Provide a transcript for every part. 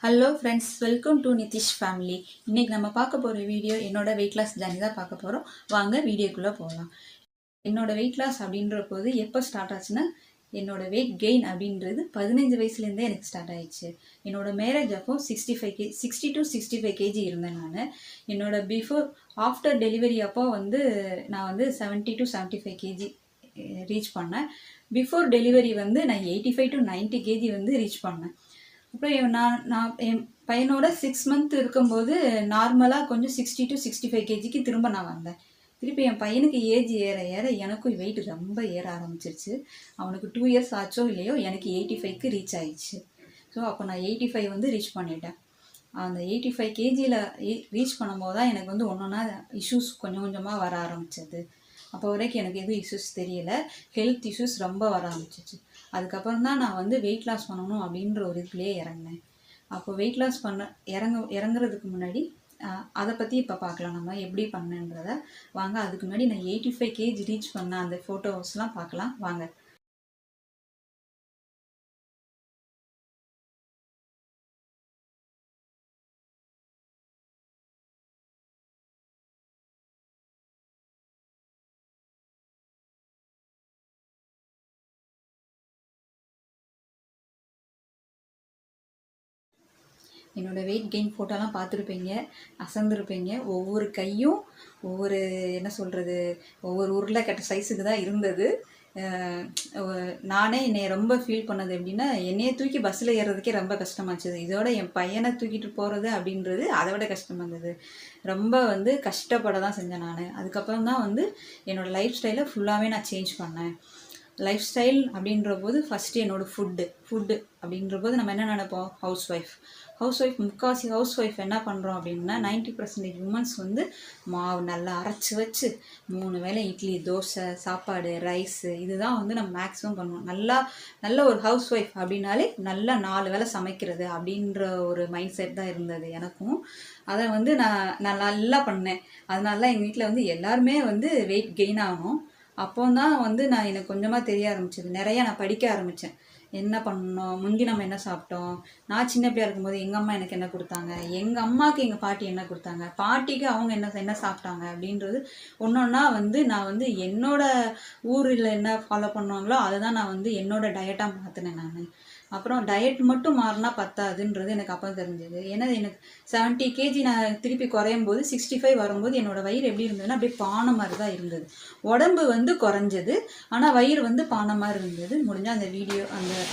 Hello friends, welcome to Nitish family. இன்றைக்கி நம்ம பார்க்க போகிற வீடியோ என்னோட வெயிட் லாஸ் ஜர்னி தான் பார்க்க போகிறோம். வாங்க வீடியோக்குள்ளே போகலாம். என்னோட வெயிட் லாஸ் அப்படின்ற போது எப்போ ஸ்டார்ட் ஆச்சுன்னா, என்னோட வெயிட் கெயின் அப்படின்றது 15 வயசுலேருந்தே எனக்கு ஸ்டார்ட் ஆயிடுச்சு. என்னோட மேரேஜ் அப்போ 60 to 65 kg இருந்தேன் நான். என்னோட ஆஃப்டர் டெலிவரி அப்போ நான் 70 to 75 kg ரீச் பண்ணேன். பிஃபோர் டெலிவரி நான் 85 to 90 kg ரீச் பண்ணேன். அப்புறம் நான் என் பையனோட 6 மந்த் இருக்கும்போது நார்மலாக கொஞ்சம் 60 to 65 kgக்கு திரும்ப நான் வந்தேன். திருப்பி என் பையனுக்கு ஏஜ் ஏற ஏற எனக்கும் வெயிட் ரொம்ப ஏற ஆரம்பிச்சிருச்சு. அவனுக்கு 2 இயர்ஸ் ஆச்சோ இல்லையோ எனக்கு 85க்கு ரீச் ஆயிடுச்சு. ஸோ அப்போ நான் 85 ரீச் பண்ணிட்டேன். அந்த 85 கேஜியில் ரீச் பண்ணும்போது தான் எனக்கு ஒன்று ஒன்றா இஷ்யூஸ் கொஞ்சம் கொஞ்சமாக வர ஆரம்பிச்சது. அப்போ வரைக்கும் எனக்கு எதுவும் இஷ்யூஸ் தெரியல. ஹெல்த் இஷ்யூஸ் ரொம்ப வர ஆரம்பிச்சிச்சு. அதுக்கப்புறம் தான் நான் வெயிட் லாஸ் பண்ணணும் அப்படின்ற ஒரு இதுலேயே இறங்கினேன். அப்போ வெயிட் லாஸ் இறங்குறதுக்கு முன்னாடி அதை பற்றி இப்போ பார்க்கலாம், நம்ம எப்படி பண்ணேன்றத. வாங்க, அதுக்கு முன்னாடி நான் 85 கேஜி ரீச் பண்ண அந்த ஃபோட்டோஸ்லாம் பார்க்கலாம் வாங்க. என்னோடய வெயிட் கெயின் ஃபோட்டோலாம் பார்த்துருப்பீங்க, அசந்துருப்பீங்க. ஒவ்வொரு கையும் ஒவ்வொரு என்ன சொல்கிறது, ஒவ்வொரு உருளைக்கட்ட சைஸுக்கு தான் இருந்தது. நானே என்னை ரொம்ப ஃபீல் பண்ணது எப்படின்னா, என்னையை தூக்கி பஸ்ஸில் ஏறுறதுக்கே ரொம்ப கஷ்டமாச்சுது. இதோட என் பையனை தூக்கிட்டு போகிறது அப்படின்றது அதை விட கஷ்டமாக இருந்தது. ரொம்ப கஷ்டப்பட தான் செஞ்சேன் நான். அதுக்கப்புறம் தான் என்னோடய லைஃப் ஸ்டைலை ஃபுல்லாகவே நான் சேஞ்ச் பண்ணேன். லைஃப் ஸ்டைல் அப்படின்ற போது ஃபஸ்ட்டு என்னோடய ஃபுட்டு அப்படின்ற போது நம்ம என்ன நினைப்போம், ஹவுஸ் ஒய்ஃப் முக்கால்வாசி ஹவுஸ் ஒய்ஃப் என்ன பண்ணுறோம் அப்படின்னா 90% உமன்ஸ் மாவு நல்லா அரைச்சி வச்சு 3 வேளை இட்லி, தோசை, சாப்பாடு, ரைஸு இதுதான் நம்ம மேக்ஸிமம் பண்ணுவோம். நல்ல ஒரு ஹவுஸ் ஒய்ஃப் அப்படின்னாலே நல்லா 4 வேளை சமைக்கிறது அப்படின்ற ஒரு மைண்ட் செட் தான் இருந்தது எனக்கும். அதை நான் நல்லா பண்ணேன். அதனால எங்கள் வீட்டில் எல்லாருமே வெயிட் கெயின் ஆகணும். அப்போ தான் நான் எனக்கு கொஞ்சமாக தெரிய ஆரம்பிச்சது. நிறையா நான் படிக்க ஆரம்பித்தேன். என்ன பண்ணணும், முந்தி நம்ம என்ன சாப்பிட்டோம், நான் சின்ன பிள்ளையா இருக்கும்போது எங்கள் அம்மா எனக்கு என்ன கொடுத்தாங்க, எங்கள் அம்மாவுக்கு எங்கள் பாட்டி என்ன கொடுத்தாங்க, பாட்டிக்கு அவங்க என்ன சாப்பிட்டாங்க அப்படின்றது ஒன்றா நான் என்னோட ஊரில் என்ன ஃபாலோ பண்ணுவாங்களோ அதை தான் நான் என்னோட டயட்டாக மாற்றினேன் நான். அப்புறம் டயட் மட்டும் மாறினா பத்தாதுன்றது எனக்கு அப்போ தெரிஞ்சது. ஏன்னா எனக்கு 70 கேஜி நான் திருப்பி குறையும் போது 65 வரும்போது என்னோட வயிறு எப்படி இருந்ததுன்னா அப்படியே பானை மாதிரி தான் இருந்தது. உடம்பு குறைஞ்சது, ஆனால் வயிறு பானை மாதிரி இருந்தது. முடிஞ்சால் அந்த வீடியோ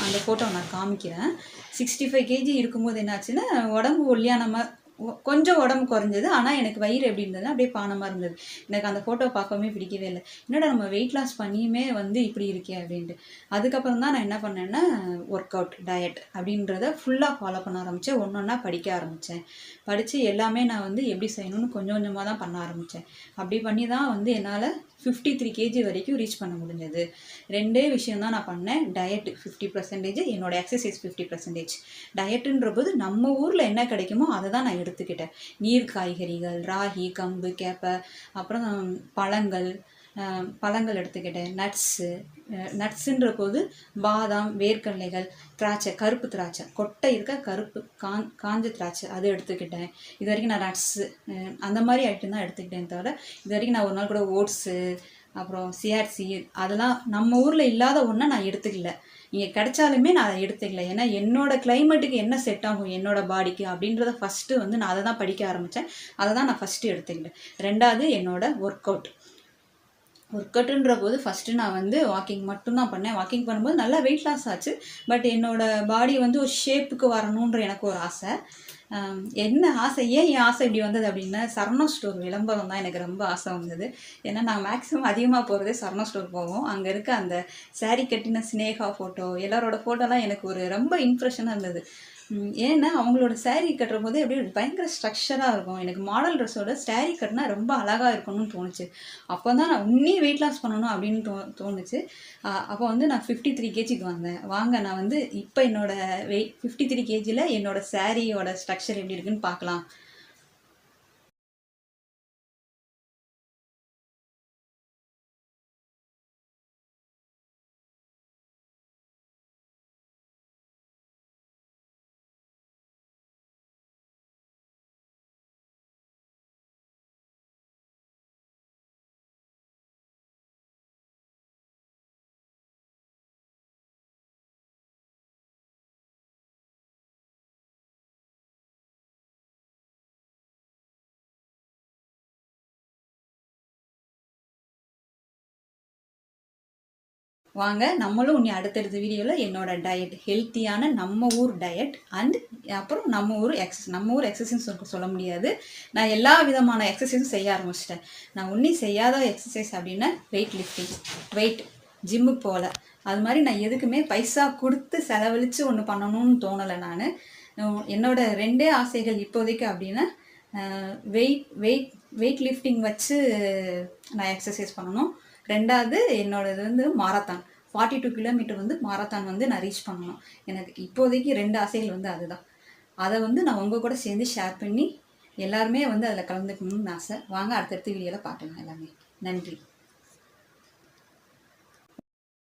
அந்த ஃபோட்டோ நான் காமிக்கிறேன். 65 கேஜி இருக்கும்போது என்னாச்சுன்னா உடம்பு ஒல்லியான மாதிரி கொஞ்சம் உடம்பு குறைஞ்சது, ஆனால் எனக்கு வயிறு எப்படி இருந்ததுன்னா அப்படியே பானமாக இருந்தது. எனக்கு அந்த ஃபோட்டோ பார்க்கவே பிடிக்கவே இல்லை. என்னடா நம்ம வெயிட் லாஸ் பண்ணியுமே இப்படி இருக்கே அப்படின்ட்டு. அதுக்கப்புறம் தான் நான் என்ன பண்ணேன்னா ஒர்க் அவுட், டயட் அப்படின்றத ஃபுல்லாக ஃபாலோ பண்ண ஆரம்பித்தேன். ஒன்றா படிக்க ஆரம்பித்தேன். படித்து எல்லாமே நான் எப்படி செய்யணும்னு கொஞ்சம் கொஞ்சமாக தான் பண்ண ஆரம்பித்தேன். அப்படி பண்ணி தான் என்னால் 53 கேஜி வரைக்கும் ரீச் பண்ண முடிஞ்சது. ரெண்டே விஷயம் தான் நான் பண்ணேன். டயட்டு 50%, என்னோட எக்ஸசைஸ் 50%. டயட்டுன்ற போது நம்ம ஊரில் என்ன கிடைக்குமோ அதை தான் நான் எடுத்துக்கிட்டேன். நீர் காய்கறிகள், ராகி, கம்பு, கேப்பை, அப்புறம் பழங்கள் எடுத்துக்கிட்டேன். நட்ஸுன்ற போது பாதாம், வேர்க்கடலைகள், திராட்சை, கருப்பு திராட்சை, கொட்டை இருக்க கருப்பு காஞ்ச திராட்சை அது எடுத்துக்கிட்டேன். இது வரைக்கும் நான் நட்ஸு அந்த மாதிரி ஐட்டம் தான் எடுத்துக்கிட்டேன். தவிர இது வரைக்கும் நான் ஒரு நாள் கூட ஓட்ஸு, அப்புறம் சிஆர்சி அதெல்லாம் நம்ம ஊரில் இல்லாத ஒன்றை நான் எடுத்துக்கல. இங்கே கிடைச்சாலுமே நான் அதை எடுத்துக்கல. ஏன்னா என்னோட கிளைமேட்டுக்கு என்ன செட் ஆகும் என்னோட பாடிக்கு அப்படின்றத ஃபஸ்ட்டு நான் அதை தான் படிக்க ஆரம்பித்தேன். அதை தான் நான் ஃபஸ்ட்டு எடுத்துக்கிட்டேன். ரெண்டாவது என்னோட ஒர்க் அவுட்டுன்ற போது ஃபஸ்ட்டு நான் வாக்கிங் மட்டும்தான் பண்ணேன். வாக்கிங் பண்ணும்போது நல்லா வெயிட் லாஸ் ஆச்சு. பட் என்னோடய பாடி ஒரு ஷேப்புக்கு வரணுன்ற எனக்கு ஒரு ஆசை. என்ன ஆசை, ஏன் என் ஆசை இப்படி வந்தது அப்படின்னா, சரணா ஸ்டோர் விளம்பரம் தான் எனக்கு ரொம்ப ஆசை வந்தது. ஏன்னா நான் மேக்ஸிமம் அதிகமாக போகிறதே சரணா ஸ்டோர் போவோம். அங்கே இருக்க அந்த சாரீ கட்டின ஸ்னேகா ஃபோட்டோ, எல்லாரோட ஃபோட்டோலாம் எனக்கு ஒரு ரொம்ப இம்ப்ரெஷனாக இருந்தது. ஏன்னா அவங்களோட சாரீ கட்டுற போதே அப்படியே பயங்கர ஸ்ட்ரக்சராக இருக்கும். எனக்கு மாடல் ட்ரெஸ்ஸோட சாரீ கட்டினா ரொம்ப அழகாக இருக்கணும்னு தோணுச்சு. அப்போ தான் நான் இன்னும் வெயிட் லாஸ் பண்ணணும் அப்படின்னு தோணுச்சு. அப்போ நான் 53 கேஜிக்கு வந்தேன். வாங்க நான் இப்போ என்னோட வெயிட் 53 கேஜியில் என்னோட சாரியோட ஸ்ட்ரக்சர் எப்படி இருக்குன்னு பார்க்கலாம். வாங்க நம்மளும் இனி அடுத்தடுத்த வீடியோவில் என்னோட டயட் ஹெல்த்தியான நம்ம ஊர் டயட் அண்ட் அப்புறம் நம்ம ஊர் எக்ஸசைஸ் சொல்ல முடியாது. நான் எல்லா விதமான எக்ஸசைஸும் செய்ய ஆரம்பிச்சிட்டேன். நான் ஒன்றும் செய்யாத எக்ஸசைஸ் அப்படின்னா வெயிட் லிஃப்டிங், ஜிம்முக்கு போகல. அது மாதிரி நான் எதுக்குமே பைசா கொடுத்து செலவழித்து ஒன்று பண்ணணும்னு தோணலை. நான் என்னோட 2 ஆசைகள் இப்போதைக்கு அப்படின்னா வெயிட் லிஃப்டிங் வச்சு நான் எக்ஸசைஸ் பண்ணணும். 2வது என்னோடது வந்து மாரத்தான் 42 கிலோமீட்டர் வந்து மாரத்தான் வந்து நான் ரீச் பண்ணணும். எனக்கு இப்போதைக்கு 2 ஆசைகள் வந்து அதுதான். அதை வந்து நான் உங்கள் கூட சேர்ந்து ஷேர் பண்ணி எல்லாருமே வந்து அதில் கலந்துக்கணும்னு ஆசை. வாங்க அடுத்தடுத்த வீடியோவில் பார்க்கலாம் எல்லாமே. நன்றி.